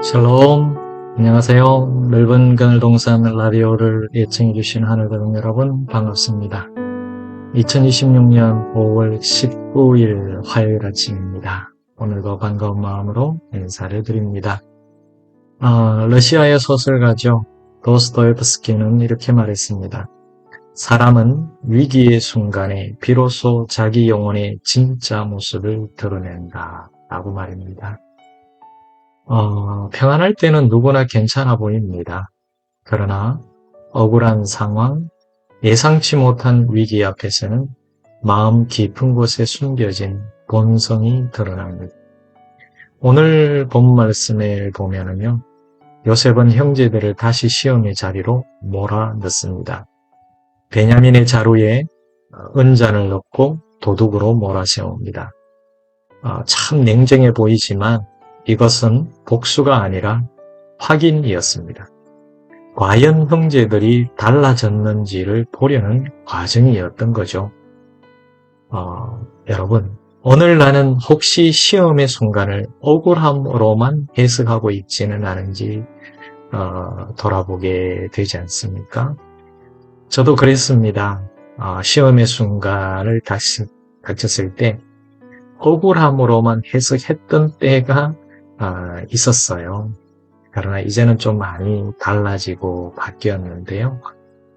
샬롬, 안녕하세요. 넓은 그늘 동산 라디오를 예청해주신 하늘가족 여러분 반갑습니다. 2026년 5월 19일 화요일 아침입니다. 오늘도 반가운 마음으로 인사를 드립니다. 러시아의 소설가죠. 도스토옙스키는 이렇게 말했습니다. 사람은 위기의 순간에 비로소 자기 영혼의 진짜 모습을 드러낸다 라고 말입니다. 평안할 때는 누구나 괜찮아 보입니다. 그러나 억울한 상황, 예상치 못한 위기 앞에서는 마음 깊은 곳에 숨겨진 본성이 드러납니다. 오늘 본 말씀을 보면은요, 요셉은 형제들을 다시 시험의 자리로 몰아넣습니다. 베냐민의 자루에 은잔을 넣고 도둑으로 몰아세웁니다. 참 냉정해 보이지만 이것은 복수가 아니라 확인이었습니다. 과연 형제들이 달라졌는지를 보려는 과정이었던 거죠. 여러분, 오늘 나는 혹시 시험의 순간을 억울함으로만 해석하고 있지는 않은지 돌아보게 되지 않습니까? 저도 그랬습니다. 시험의 순간을 다시 닥쳤을 때 억울함으로만 해석했던 때가 있었어요. 그러나 이제는 좀 많이 달라지고 바뀌었는데요.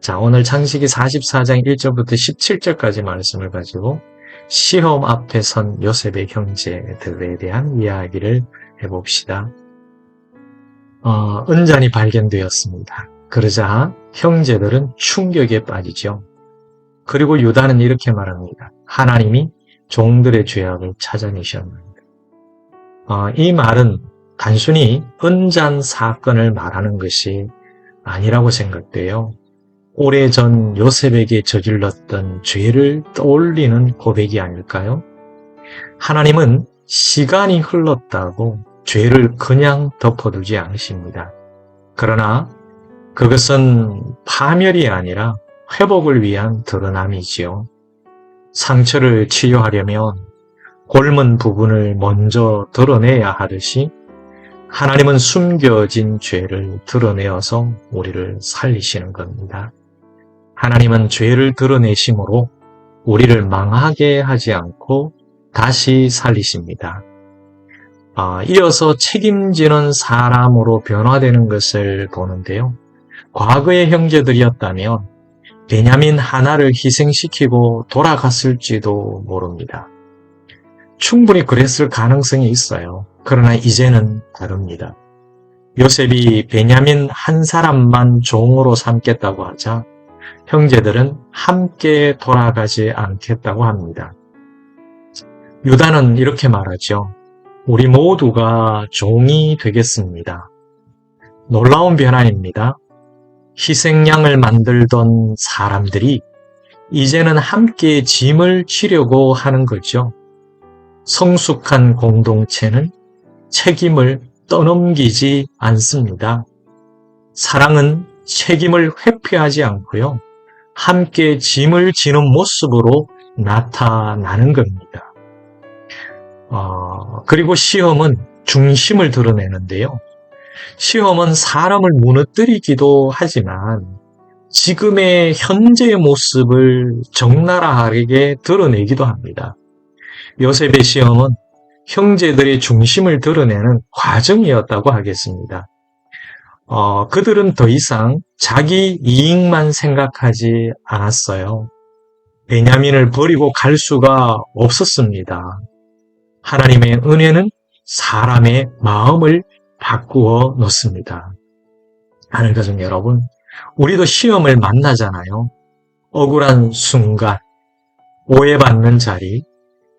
자, 오늘 창세기 44장 1절부터 17절까지 말씀을 가지고 시험 앞에 선 요셉의 형제들에 대한 이야기를 해봅시다. 은잔이 발견되었습니다. 그러자 형제들은 충격에 빠지죠. 그리고 유다는 이렇게 말합니다. 하나님이 종들의 죄악을 찾아내셨는데. 이 말은 단순히 은잔 사건을 말하는 것이 아니라고 생각돼요. 오래전 요셉에게 저질렀던 죄를 떠올리는 고백이 아닐까요? 하나님은 시간이 흘렀다고 죄를 그냥 덮어두지 않으십니다. 그러나 그것은 파멸이 아니라 회복을 위한 드러남이지요. 상처를 치유하려면 곪은 부분을 먼저 드러내야 하듯이 하나님은 숨겨진 죄를 드러내어서 우리를 살리시는 겁니다. 하나님은 죄를 드러내심으로 우리를 망하게 하지 않고 다시 살리십니다. 이어서 책임지는 사람으로 변화되는 것을 보는데요. 과거의 형제들이었다면 베냐민 하나를 희생시키고 돌아갔을지도 모릅니다. 충분히 그랬을 가능성이 있어요. 그러나 이제는 다릅니다. 요셉이 베냐민 한 사람만 종으로 삼겠다고 하자 형제들은 함께 돌아가지 않겠다고 합니다. 유다는 이렇게 말하죠. 우리 모두가 종이 되겠습니다. 놀라운 변화입니다. 희생양을 만들던 사람들이 이제는 함께 짐을 지려고 하는 거죠. 성숙한 공동체는 책임을 떠넘기지 않습니다. 사랑은 책임을 회피하지 않고요. 함께 짐을 지는 모습으로 나타나는 겁니다. 그리고 시험은 중심을 드러내는데요. 시험은 사람을 무너뜨리기도 하지만 지금의 현재의 모습을 적나라하게 드러내기도 합니다. 요셉의 시험은 형제들의 중심을 드러내는 과정이었다고 하겠습니다. 그들은 더 이상 자기 이익만 생각하지 않았어요. 베냐민을 버리고 갈 수가 없었습니다. 하나님의 은혜는 사람의 마음을 바꾸어 놓습니다. 하늘가족 여러분, 우리도 시험을 만나잖아요. 억울한 순간, 오해받는 자리,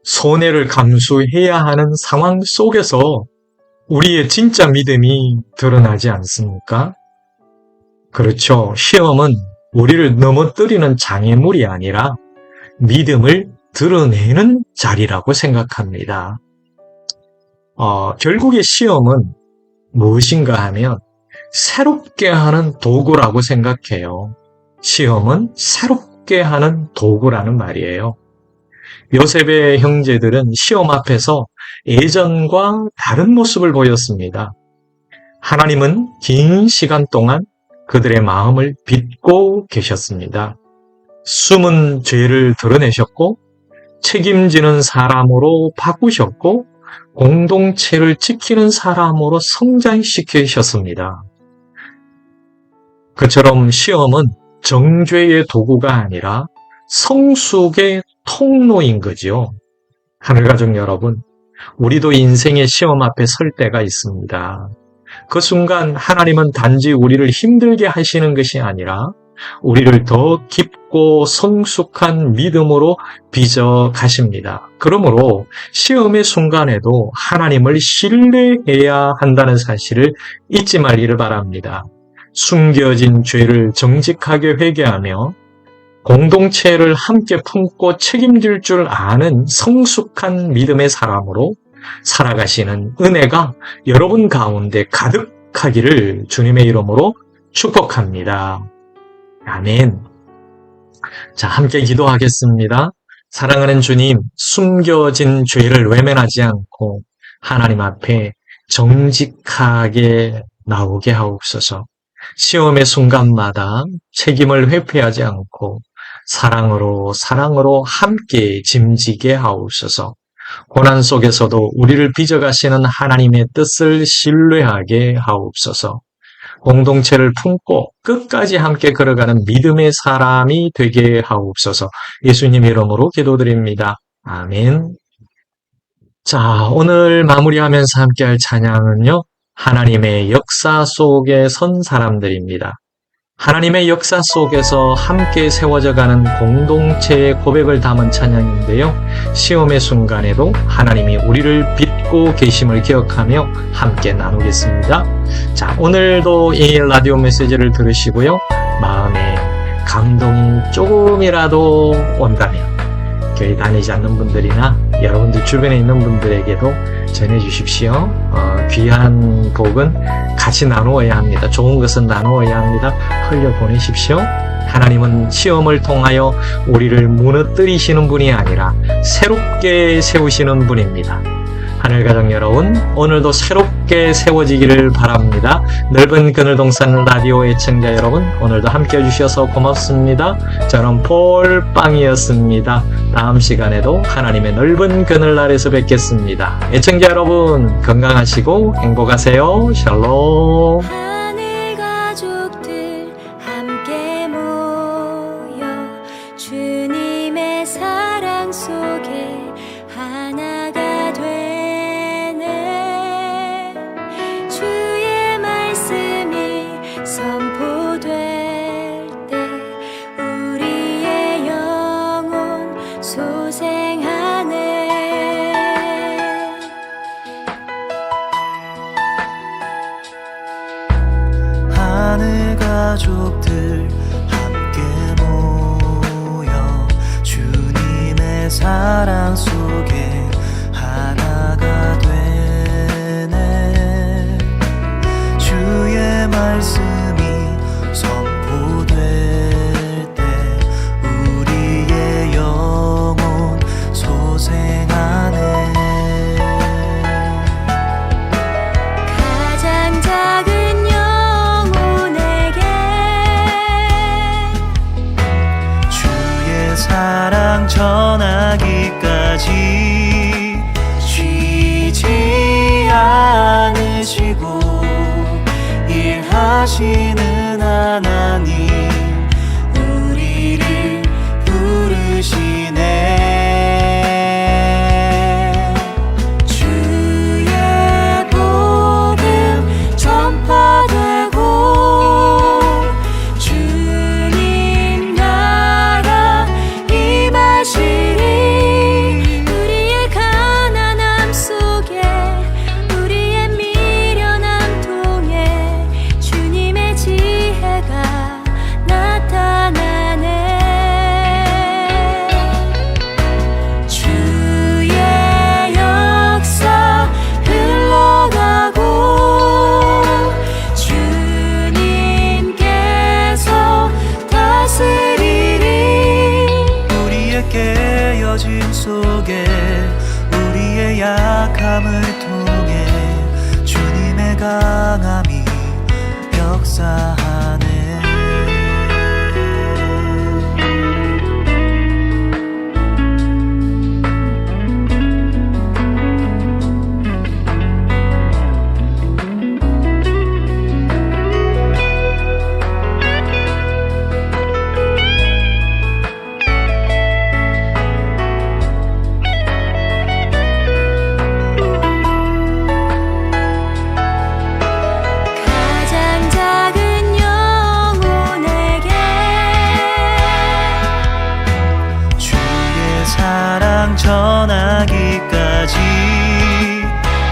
손해를 감수해야 하는 상황 속에서 우리의 진짜 믿음이 드러나지 않습니까? 그렇죠. 시험은 우리를 넘어뜨리는 장애물이 아니라 믿음을 드러내는 자리라고 생각합니다. 결국에 시험은 무엇인가 하면 새롭게 하는 도구라고 생각해요. 시험은 새롭게 하는 도구라는 말이에요. 요셉의 형제들은 시험 앞에서 예전과 다른 모습을 보였습니다. 하나님은 긴 시간 동안 그들의 마음을 빚고 계셨습니다. 숨은 죄를 드러내셨고 책임지는 사람으로 바꾸셨고 공동체를 지키는 사람으로 성장시키셨습니다. 그처럼 시험은 정죄의 도구가 아니라 성숙의 통로인 거지요. 하늘가족 여러분, 우리도 인생의 시험 앞에 설 때가 있습니다. 그 순간 하나님은 단지 우리를 힘들게 하시는 것이 아니라 우리를 더 깊고 성숙한 믿음으로 빚어 가십니다. 그러므로 시험의 순간에도 하나님을 신뢰해야 한다는 사실을 잊지 말기를 바랍니다. 숨겨진 죄를 정직하게 회개하며 공동체를 함께 품고 책임질 줄 아는 성숙한 믿음의 사람으로 살아가시는 은혜가 여러분 가운데 가득하기를 주님의 이름으로 축복합니다. 아멘. 자, 함께 기도하겠습니다. 사랑하는 주님, 숨겨진 죄를 외면하지 않고 하나님 앞에 정직하게 나오게 하옵소서. 시험의 순간마다 책임을 회피하지 않고 사랑으로 함께 짐지게 하옵소서. 고난 속에서도 우리를 빚어가시는 하나님의 뜻을 신뢰하게 하옵소서. 공동체를 품고 끝까지 함께 걸어가는 믿음의 사람이 되게 하옵소서. 예수님 이름으로 기도드립니다. 아멘. 자, 오늘 마무리하면서 함께할 찬양은요, 하나님의 역사 속에 선 사람들입니다. 하나님의 역사 속에서 함께 세워져가는 공동체의 고백을 담은 찬양인데요. 시험의 순간에도 하나님이 우리를 빚고 계심을 기억하며 함께 나누겠습니다. 자, 오늘도 이 라디오 메시지를 들으시고요. 마음에 감동이 조금이라도 온다면 교회 다니지 않는 분들이나 여러분들 주변에 있는 분들에게도 전해주십시오. 귀한 복은 같이 나누어야 합니다. 좋은 것은 나누어야 합니다. 흘려보내십시오. 하나님은 시험을 통하여 우리를 무너뜨리시는 분이 아니라 새롭게 세우시는 분입니다. 하늘가족 여러분, 오늘도 새롭게 세워지기를 바랍니다. 넓은 그늘동산 라디오 애청자 여러분, 오늘도 함께 해주셔서 고맙습니다. 저는 폴빵이었습니다. 다음 시간에도 하나님의 넓은 그늘 아래서 뵙겠습니다. 애청자 여러분, 건강하시고 행복하세요. 샬롬. 하늘 가족들 함께 모여 주님의 사랑 속에 하나가 되네. 주의 말씀이 선포될 때 우리의 영혼 소생하네. 하늘 가족들 함께 모여 주님의 사랑 속에 하나가 되네. 주의 말씀이 선포될 때 우리의 영혼 소생하네. 가장 작은 영혼에게 주의 사랑 전하기까지 쉬지 않으시고 일하시는 하나님, 우리를 부르시네. 주의 복음 전파되고 주님 나라 임하시리. 우리의 가난함 속에 우리의 미련함 통해 주님의 지혜가 나타나네. 주의 역사 흘러가고 주님께서 다스리리. 우리의 깨어짐 속에 우리의 약함을 통해 주님의 강함이 역사하네. 가장 작은 영혼에게 주의 사랑 전하기까지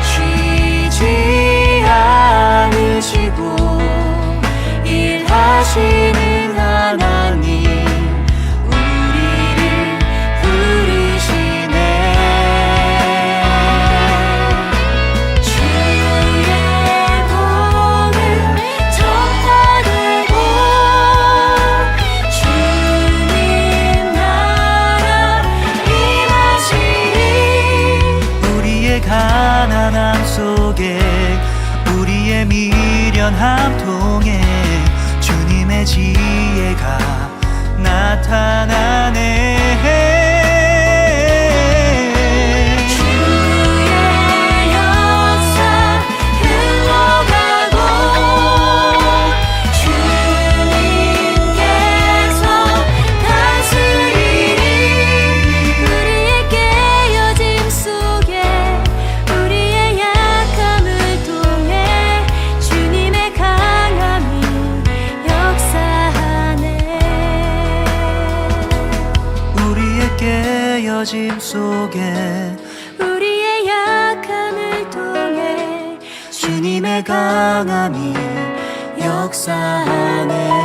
쉬지 않으시고 일하시는 하나님, 우리를 부르시네. 주의 복음 전파되고 주님 나라 임하시니, 우리의 가난함 속에 우리의 미련함 통해 주님의 지혜가 나타나네. 주의 역사 흘러가고 주님께서 다스리니, 우리의 깨어짐 속에 우리의 약함을 통해 주님의 강함이 역사하네. 우리의 깨어짐 속에 우리의 약함을 통해 주님의 강함이 역사하네.